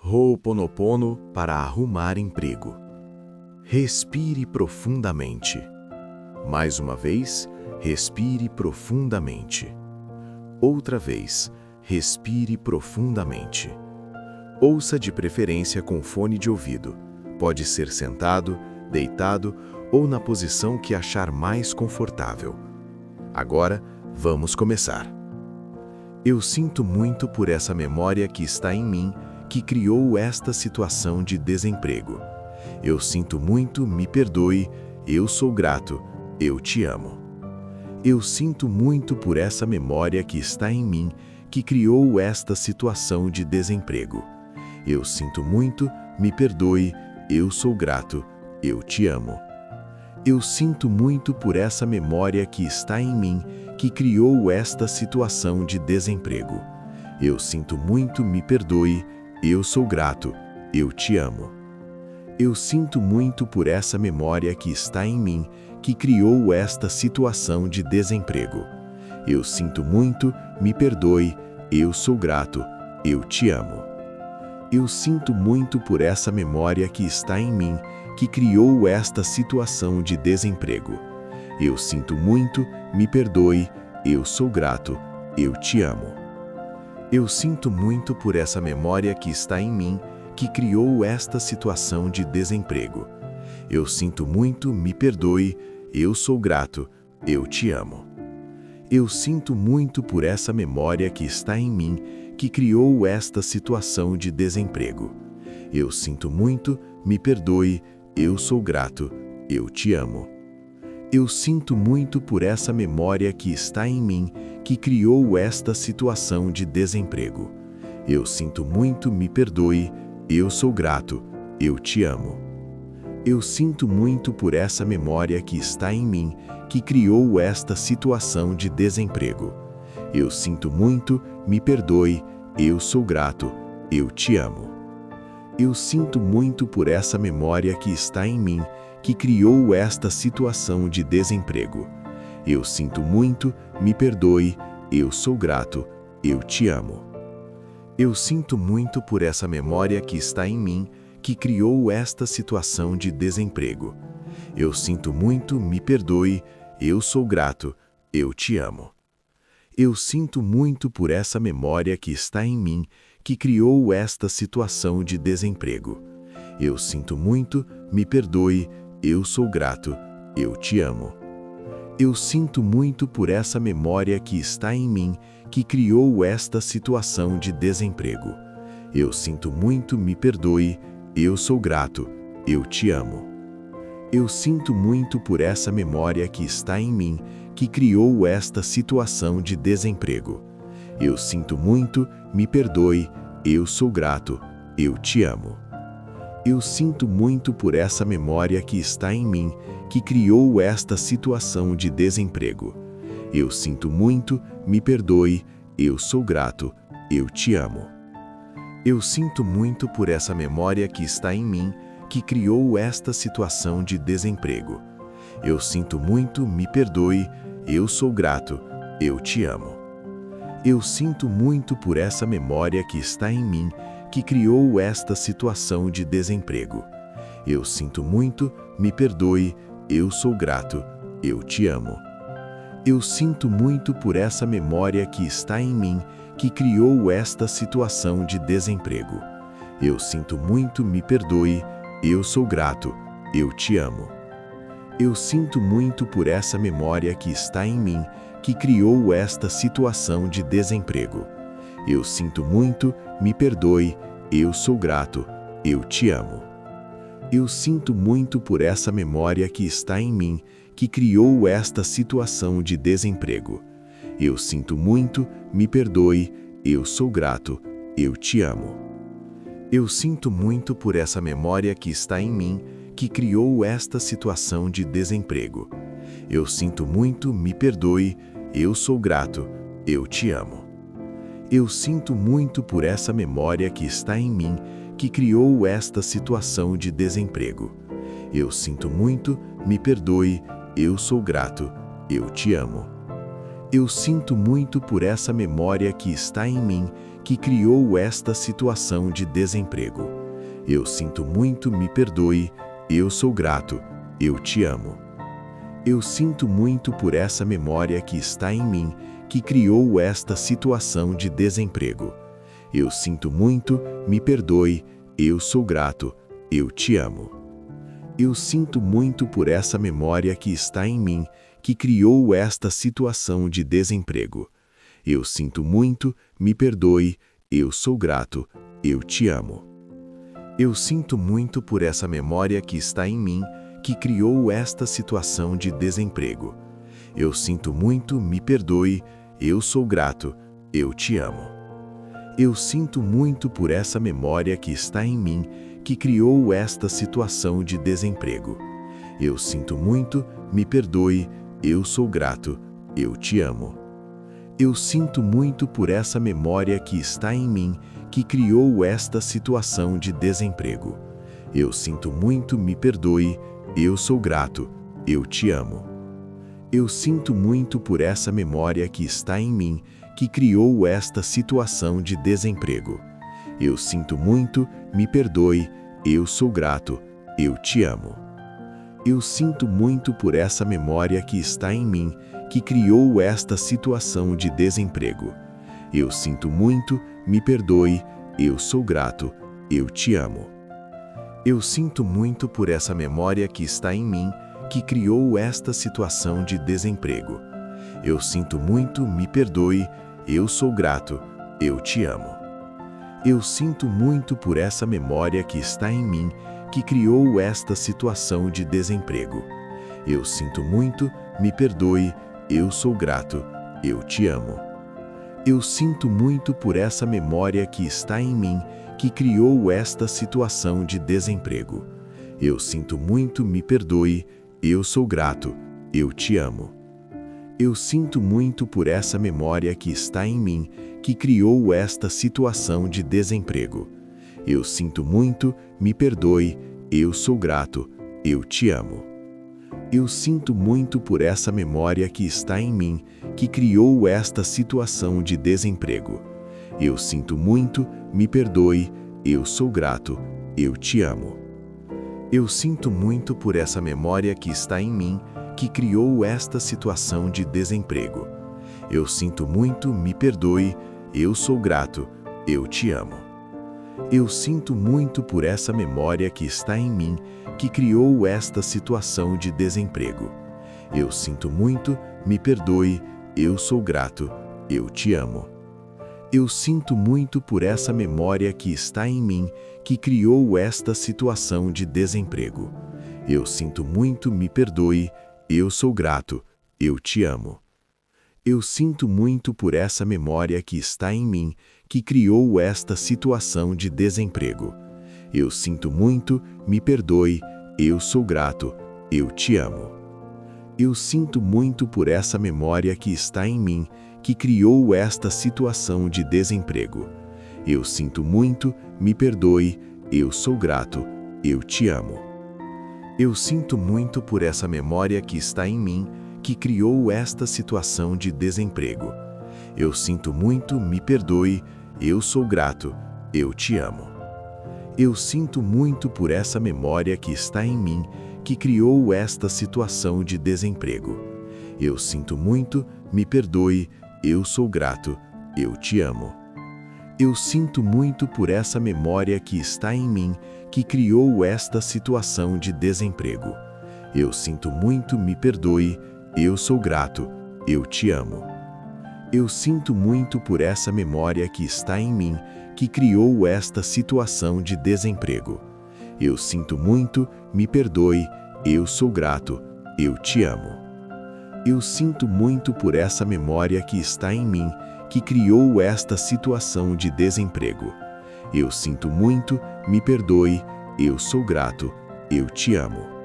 Ho'oponopono para arrumar emprego. Respire profundamente. Mais uma vez, respire profundamente. Outra vez, respire profundamente. Ouça de preferência com fone de ouvido. Pode ser sentado, deitado ou na posição que achar mais confortável. Agora, vamos começar. Eu sinto muito por essa memória que está em mim que criou esta situação de desemprego. Eu sinto muito, me perdoe, eu sou grato, eu te amo. Eu sinto muito por essa memória que está em mim que criou esta situação de desemprego. Eu sinto muito, me perdoe, eu sou grato, eu te amo. Eu sinto muito por essa memória que está em mim que criou esta situação de desemprego. Eu sinto muito, me perdoe, eu sou grato, eu te amo. Eu sinto muito por essa memória que está em mim que criou esta situação de desemprego. Eu sinto muito, me perdoe, eu sou grato, eu te amo. Eu sinto muito por essa memória que está em mim que criou esta situação de desemprego. Eu sinto muito, me perdoe, eu sou grato, eu te amo. Eu sinto muito por essa memória que está em mim que criou esta situação de desemprego. Eu sinto muito, me perdoe, eu sou grato, eu te amo. Eu sinto muito por essa memória que está em mim que criou esta situação de desemprego. Eu sinto muito, me perdoe, eu sou grato, eu te amo. Eu sinto muito por essa memória que está em mim que criou esta situação de desemprego. Eu sinto muito, me perdoe, eu sou grato, eu te amo. Eu sinto muito por essa memória que está em mim que criou esta situação de desemprego. Eu sinto muito, me perdoe, eu sou grato, eu te amo. Eu sinto muito por essa memória que está em mim que criou esta situação de desemprego. Eu sinto muito, me perdoe, eu sou grato, eu te amo. Eu sinto muito por essa memória que está em mim que criou esta situação de desemprego. Eu sinto muito, me perdoe, eu sou grato, eu te amo. Eu sinto muito por essa memória que está em mim que criou esta situação de desemprego. Eu sinto muito, me perdoe, eu sou grato, eu te amo. Eu sinto muito por essa memória que está em mim que criou esta situação de desemprego. Eu sinto muito, me perdoe, eu sou grato, eu te amo. Eu sinto muito por essa memória que está em mim que criou esta situação de desemprego. Eu sinto muito, me perdoe, eu sou grato, eu te amo. Eu sinto muito por essa memória que está em mim que criou esta situação de desemprego. Eu sinto muito, me perdoe, eu sou grato, eu te amo. Eu sinto muito por essa memória que está em mim que criou esta situação de desemprego. Eu sinto muito, me perdoe, eu sou grato, eu te amo. Eu sinto muito por essa memória que está em mim que criou esta situação de desemprego. Eu sinto muito, me perdoe, eu sou grato, eu te amo. Eu sinto muito por essa memória que está em mim que criou esta situação de desemprego. Eu sinto muito, me perdoe, eu sou grato, eu te amo. Eu sinto muito por essa memória que está em mim que criou esta situação de desemprego. Eu sinto muito, me perdoe, eu sou grato, eu te amo. Eu sinto muito por essa memória que está em mim que criou esta situação de desemprego. Eu sinto muito, me perdoe, eu sou grato, eu te amo. Eu sinto muito por essa memória que está em mim que criou esta situação de desemprego. Eu sinto muito, me perdoe, eu sou grato, eu te amo. Eu sinto muito por essa memória que está em mim que criou esta situação de desemprego. Eu sinto muito, me perdoe, eu sou grato, eu te amo. Eu sinto muito por essa memória que está em mim que criou esta situação de desemprego. Eu sinto muito, me perdoe, eu sou grato, eu te amo. Eu sinto muito por essa memória que está em mim, que criou esta situação de desemprego. Eu sinto muito, me perdoe, eu sou grato, eu te amo. Eu sinto muito por essa memória que está em mim, que criou esta situação de desemprego. Eu sinto muito, me perdoe, eu sou grato, eu te amo. Eu sinto muito por essa memória que está em mim, que criou esta situação de desemprego. Eu sinto muito, me perdoe, eu sou grato, eu te amo. Eu sinto muito por essa memória que está em mim, que criou esta situação de desemprego. Eu sinto muito, me perdoe, eu sou grato, eu te amo. Eu sinto muito por essa memória que está em mim, que criou esta situação de desemprego. Eu sinto muito, me perdoe, eu sou grato, eu te amo. Eu sinto muito por essa memória que está em mim, que criou esta situação de desemprego. Eu sinto muito, me perdoe, eu sou grato, eu te amo. Eu sinto muito por essa memória que está em mim, que criou esta situação de desemprego. Eu sinto muito, me perdoe, eu sou grato, eu te amo. Eu sinto muito por essa memória que está em mim, que criou esta situação de desemprego. Eu sinto muito, me perdoe, eu sou grato, eu te amo. Eu sinto muito por essa memória que está em mim, que criou esta situação de desemprego. Eu sinto muito, me perdoe, eu sou grato, eu te amo. Eu sinto muito por essa memória que está em mim, que criou esta situação de desemprego. Eu sinto muito, me perdoe, eu sou grato, eu te amo. Eu sinto muito por essa memória que está em mim, que criou esta situação de desemprego. Eu sinto muito, me perdoe, eu sou grato, eu te amo. Eu sinto muito por essa memória que está em mim, que criou esta situação de desemprego. Eu sinto muito, me perdoe, eu sou grato, eu te amo. Eu sinto muito por essa memória que está em mim, que criou esta situação de desemprego. Eu sinto muito, me perdoe, eu sou grato, eu te amo. Eu sinto muito por essa memória que está em mim, que criou esta situação de desemprego. Eu sinto muito, me perdoe, eu sou grato, eu te amo. Eu sinto muito por essa memória que está em mim, que criou esta situação de desemprego. Eu sinto muito, me perdoe, eu sou grato, eu te amo. Eu sinto muito por essa memória que está em mim, que criou esta situação de desemprego. Eu sinto muito, me perdoe, eu sou grato, eu te amo. Eu sinto muito por essa memória que está em mim, que criou esta situação de desemprego. Eu sinto muito, me perdoe, eu sou grato, eu te amo. Eu sinto muito por essa memória que está em mim, que criou esta situação de desemprego. Eu sinto muito, me perdoe, eu sou grato, eu te amo. Eu sinto muito por essa memória que está em mim, que criou esta situação de desemprego. Eu sinto muito, me perdoe, eu sou grato, eu te amo. Eu sinto muito por essa memória que está em mim, que criou esta situação de desemprego. Eu sinto muito, me perdoe, eu sou grato, eu te amo. Eu sinto muito por essa memória que está em mim, que criou esta situação de desemprego. Eu sinto muito, me perdoe, eu sou grato, eu te amo. Eu sinto muito por essa memória que está em mim, que criou esta situação de desemprego. Eu sinto muito, me perdoe, eu sou grato, eu te amo.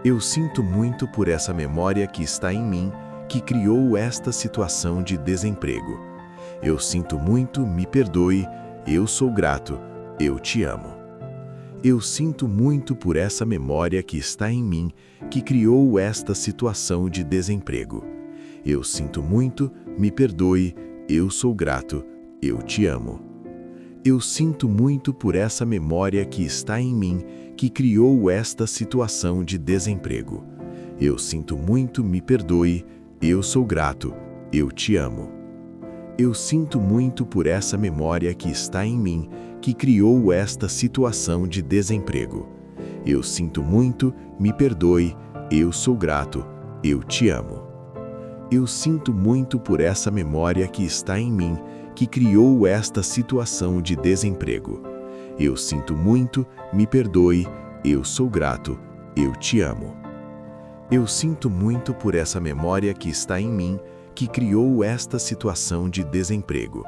Eu sinto muito por essa memória que está em mim, que criou esta situação de desemprego. Eu sinto muito, me perdoe, eu sou grato, eu te amo. Eu sinto muito por essa memória que está em mim, que criou esta situação de desemprego. Eu sinto muito, me perdoe, eu sou grato, eu te amo. Eu sinto muito por essa memória que está em mim que criou esta situação de desemprego. Eu sinto muito, me perdoe, eu sou grato, eu te amo. Eu sinto muito por essa memória que está em mim que criou esta situação de desemprego. Eu sinto muito, me perdoe, eu sou grato, eu te amo. Eu sinto muito por essa memória que está em mim que criou esta situação de desemprego. Eu sinto muito, me perdoe, eu sou grato, eu te amo. Eu sinto muito por essa memória que está em mim que criou esta situação de desemprego.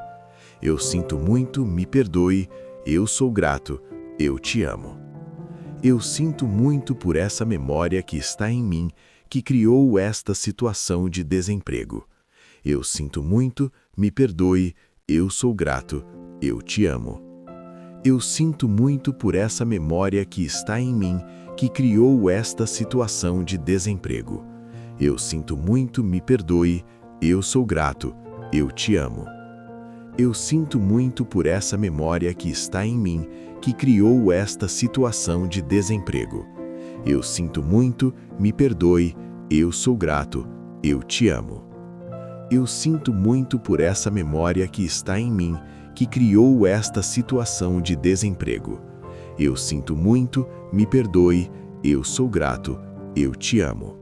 Eu sinto muito, me perdoe, eu sou grato, eu te amo. Eu sinto muito por essa memória que está em mim que criou esta situação de desemprego. Eu sinto muito, me perdoe, eu sou grato, eu te amo. Eu sinto muito por essa memória que está em mim que criou esta situação de desemprego. Eu sinto muito, me perdoe, eu sou grato, eu te amo. Eu sinto muito por essa memória que está em mim que criou esta situação de desemprego. Eu sinto muito, me perdoe, eu sou grato, eu te amo. Eu sinto muito por essa memória que está em mim que criou esta situação de desemprego. Eu sinto muito, me perdoe, eu sou grato, eu te amo.